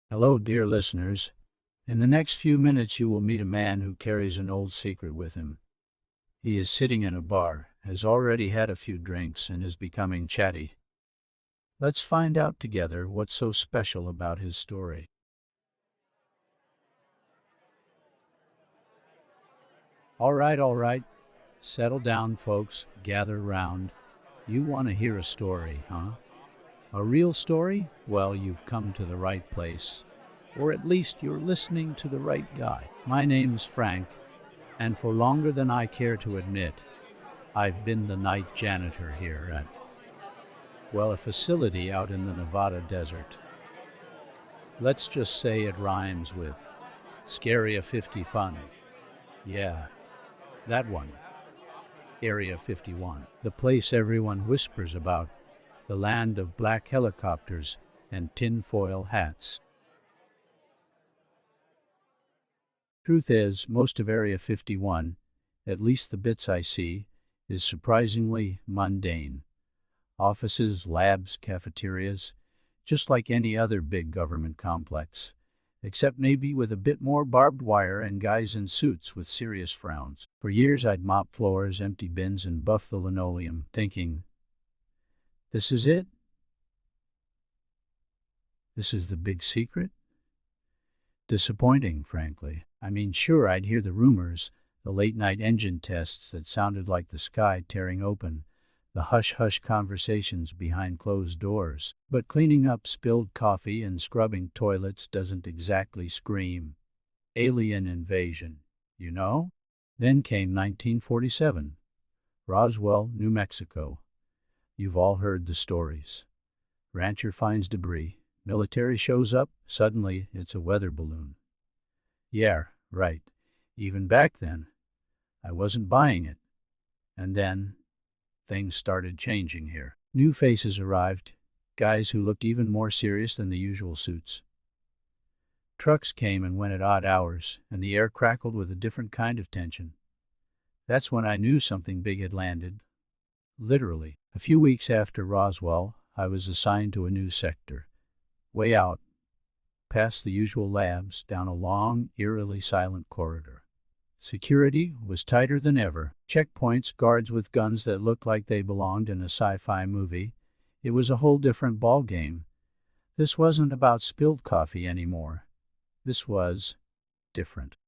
Hello, dear listeners. In the next few minutes, you will meet a man who carries an old secret with him. He is sitting in a bar, has already had a few drinks, and is becoming chatty. Let's find out together what's so special about his story. All right. Settle down, folks. Gather round. You want to hear a story, huh? A real story? Well, you've come to the right place. Or at least you're listening to the right guy. My name's Frank, and for longer than I care to admit, I've been the night janitor here at, well, a facility out in the Nevada desert. Let's just say it rhymes with Scarea 50 Fun. Yeah, that one. Area 51. The place everyone whispers about. The land of black helicopters and tinfoil hats. Truth is, most of Area 51, at least the bits I see, is surprisingly mundane. Offices, labs, cafeterias, just like any other big government complex, except maybe with a bit more barbed wire and guys in suits with serious frowns. For years I'd mop floors, empty bins, and buff the linoleum, thinking, this is it? This is the big secret? Disappointing, frankly. I mean, sure, I'd hear the rumors, the late-night engine tests that sounded like the sky tearing open, the hush-hush conversations behind closed doors. But cleaning up spilled coffee and scrubbing toilets doesn't exactly scream alien invasion, you know? Then came 1947, Roswell, New Mexico. You've all heard the stories. Rancher finds debris. Military shows up. Suddenly, it's a weather balloon. Yeah, right. Even back then, I wasn't buying it. And then, things started changing here. New faces arrived, guys who looked even more serious than the usual suits. Trucks came and went at odd hours, and the air crackled with a different kind of tension. That's when I knew something big had landed. Literally. A few weeks after Roswell, I was assigned to a new sector. Way out, past the usual labs, down a long, eerily silent corridor. Security was tighter than ever. Checkpoints, guards with guns that looked like they belonged in a sci-fi movie. It was a whole different ballgame. This wasn't about spilled coffee anymore. This was different.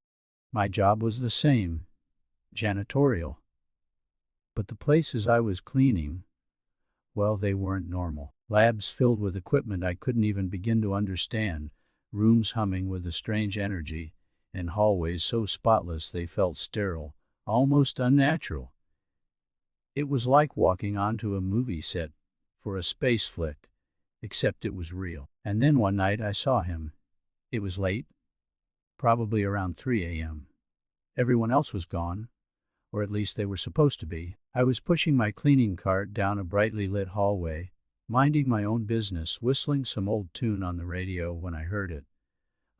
My job was the same, janitorial. But the places I was cleaning, well, they weren't normal. Labs filled with equipment I couldn't even begin to understand, rooms humming with a strange energy, and hallways so spotless they felt sterile, almost unnatural. It was like walking onto a movie set for a space flick, except it was real. And then one night I saw him. It was late, probably around 3 a.m. Everyone else was gone, or at least they were supposed to be. I was pushing my cleaning cart down a brightly lit hallway, minding my own business, whistling some old tune on the radio when I heard it.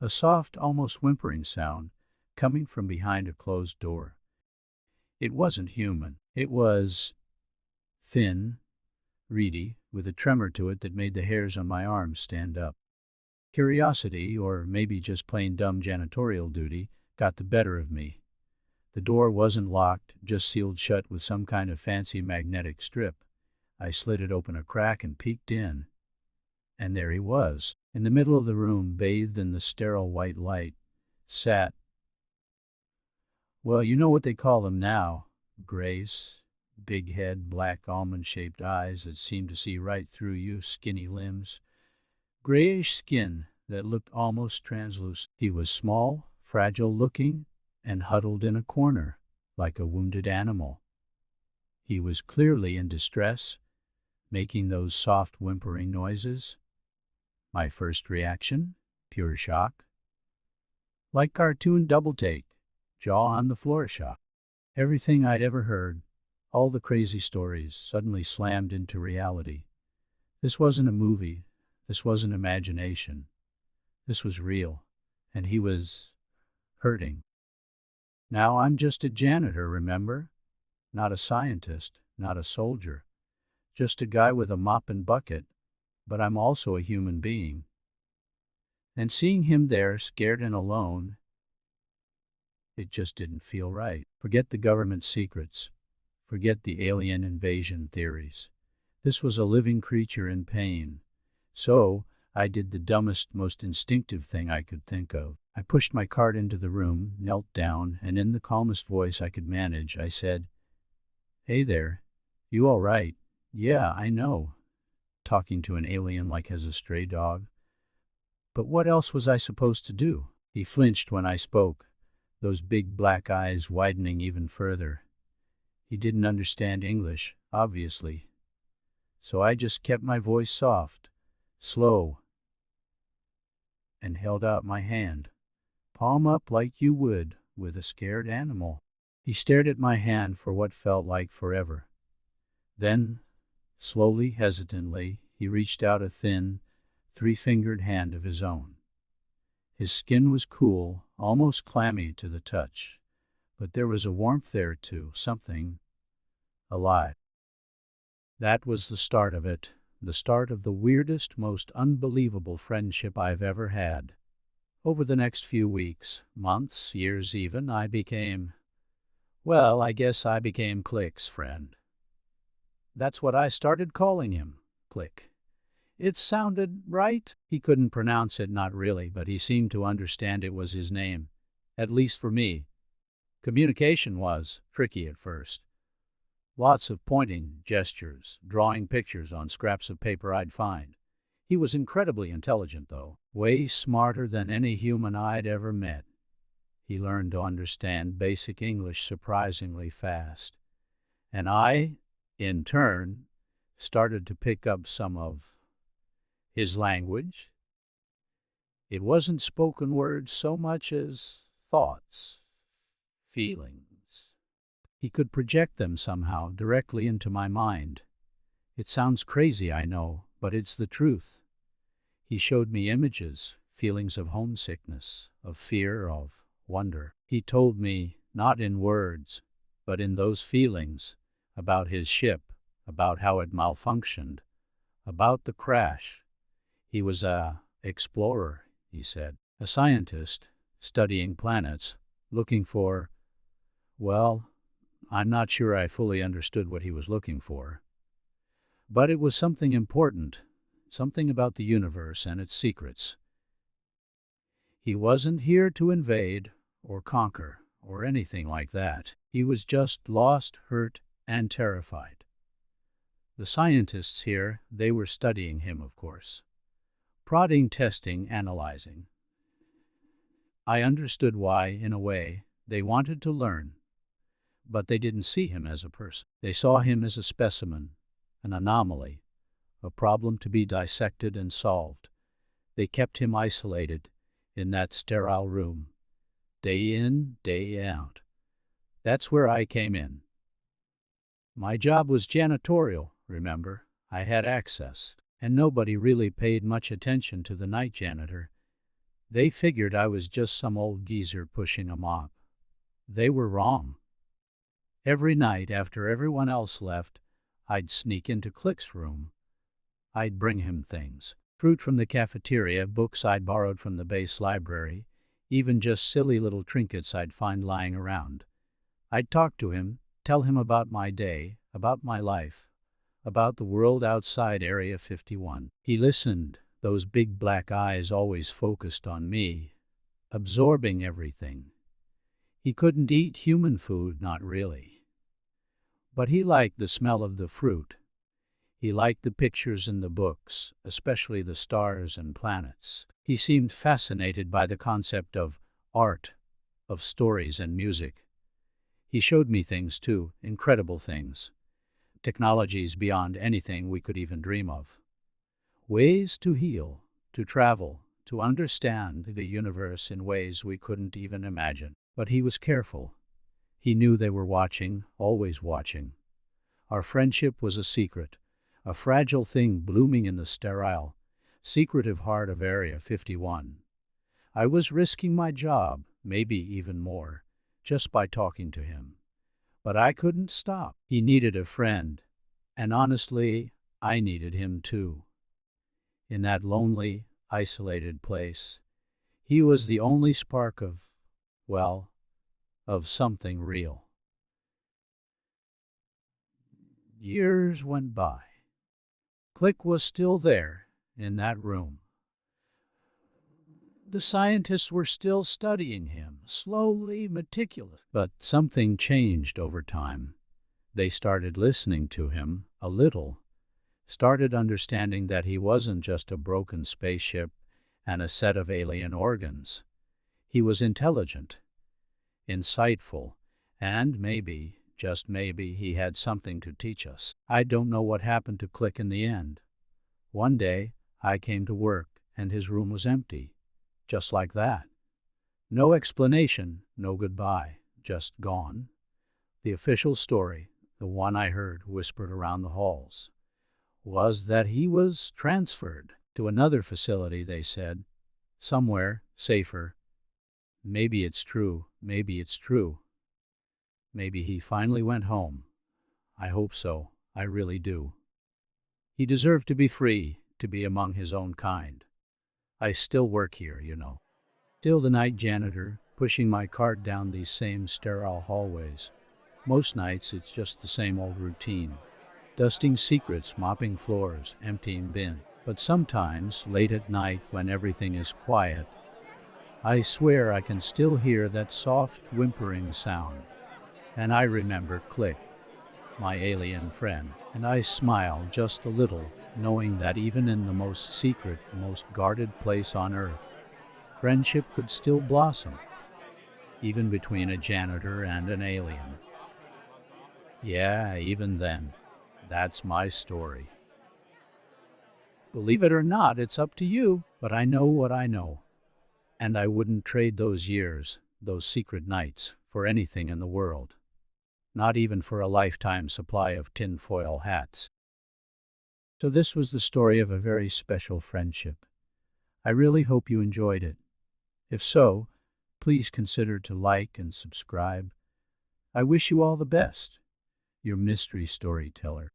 A soft, almost whimpering sound coming from behind a closed door. It wasn't human. It was thin, reedy, with a tremor to it that made the hairs on my arms stand up. Curiosity, or maybe just plain dumb janitorial duty, got the better of me. The door wasn't locked, just sealed shut with some kind of fancy magnetic strip. I slid it open a crack and peeked in. And there he was, in the middle of the room, bathed in the sterile white light, sat, well, you know what they call them now, grace, big head, black almond-shaped eyes that seemed to see right through you, skinny limbs, grayish skin that looked almost translucent. He was small, fragile-looking, and huddled in a corner, like a wounded animal. He was clearly in distress, making those soft whimpering noises. My first reaction? Pure shock. Like cartoon double take, jaw on the floor shock. Everything I'd ever heard, all the crazy stories, suddenly slammed into reality. This wasn't a movie. This wasn't imagination. This was real, and he was hurting. Now I'm just a janitor, remember? Not a scientist, not a soldier. Just a guy with a mop and bucket, but I'm also a human being. And seeing him there, scared and alone, it just didn't feel right. Forget the government secrets. Forget the alien invasion theories. This was a living creature in pain. So, I did the dumbest, most instinctive thing I could think of. I pushed my cart into the room, knelt down, and in the calmest voice I could manage, I said, "Hey there. You all right?" "Yeah, I know." Talking to an alien like as a stray dog. But what else was I supposed to do? He flinched when I spoke, those big black eyes widening even further. He didn't understand English, obviously. So I just kept my voice soft, slow, and held out my hand, palm up like you would with a scared animal. He stared at my hand for what felt like forever. Then, slowly, hesitantly, he reached out a thin, three-fingered hand of his own. His skin was cool, almost clammy to the touch, but there was a warmth there too, something alive. That was the start of it, the start of the weirdest, most unbelievable friendship I've ever had. Over the next few weeks, months, years even, I became Click's friend. That's what I started calling him, Click. It sounded right. He couldn't pronounce it, not really, but he seemed to understand it was his name. At least for me. Communication was tricky at first. Lots of pointing, gestures, drawing pictures on scraps of paper I'd find. He was incredibly intelligent, though, way smarter than any human I'd ever met. He learned to understand basic English surprisingly fast. And I, in turn, started to pick up some of his language. It wasn't spoken words so much as thoughts, feelings. He could project them somehow directly into my mind. It sounds crazy, I know, but it's the truth. He showed me images, feelings of homesickness, of fear, of wonder. He told me, not in words, but in those feelings, about his ship, about how it malfunctioned, about the crash. He was a explorer, he said, a scientist, studying planets, looking for, well, I'm not sure I fully understood what he was looking for. But it was something important, something about the universe and its secrets. He wasn't here to invade or conquer or anything like that. He was just lost, hurt, and terrified. The scientists here, they were studying him, of course. Prodding, testing, analyzing. I understood why, in a way, they wanted to learn. But they didn't see him as a person. They saw him as a specimen, an anomaly, a problem to be dissected and solved. They kept him isolated in that sterile room, day in, day out. That's where I came in. My job was janitorial, remember? I had access, and nobody really paid much attention to the night janitor. They figured I was just some old geezer pushing a mop. They were wrong. Every night, after everyone else left, I'd sneak into Click's room. I'd bring him things. Fruit from the cafeteria, books I'd borrowed from the base library, even just silly little trinkets I'd find lying around. I'd talk to him, tell him about my day, about my life, about the world outside Area 51. He listened, those big black eyes always focused on me, absorbing everything. He couldn't eat human food, not really. But he liked the smell of the fruit. He liked the pictures in the books, especially the stars and planets. He seemed fascinated by the concept of art, of stories and music. He showed me things too, incredible things. Technologies beyond anything we could even dream of. Ways to heal, to travel, to understand the universe in ways we couldn't even imagine. But he was careful. He knew they were watching, always watching. Our friendship was a secret, a fragile thing blooming in the sterile, secretive heart of Area 51. I was risking my job, maybe even more, just by talking to him. But I couldn't stop. He needed a friend, and honestly, I needed him too. In that lonely, isolated place, He was the only spark of, well, of something real. Years went by. Click was still there, in that room. The scientists were still studying him, slowly, meticulous. But something changed over time. They started listening to him, a little, started understanding that he wasn't just a broken spaceship and a set of alien organs. He was intelligent, insightful, and maybe, just maybe, he had something to teach us. I don't know what happened to Click in the end. One day, I came to work, and his room was empty. Just like that. No explanation, no goodbye, just gone. The official story, the one I heard whispered around the halls, was that he was transferred to another facility, they said. Somewhere safer. Maybe it's true, maybe it's true. Maybe he finally went home. I hope so, I really do. He deserved to be free, to be among his own kind. I still work here, you know. Still the night janitor, pushing my cart down these same sterile hallways. Most nights it's just the same old routine. Dusting secrets, mopping floors, emptying bins. But sometimes, late at night when everything is quiet, I swear I can still hear that soft whimpering sound. And I remember Click, my alien friend, and I smile just a little, knowing that even in the most secret, most guarded place on Earth, friendship could still blossom, even between a janitor and an alien. Yeah, even then, that's my story. Believe it or not, it's up to you, but I know what I know. And I wouldn't trade those years, those secret nights, for anything in the world. Not even for a lifetime supply of tinfoil hats. So this was the story of a very special friendship. I really hope you enjoyed it. If so, please consider to like and subscribe. I wish you all the best. Your mystery storyteller.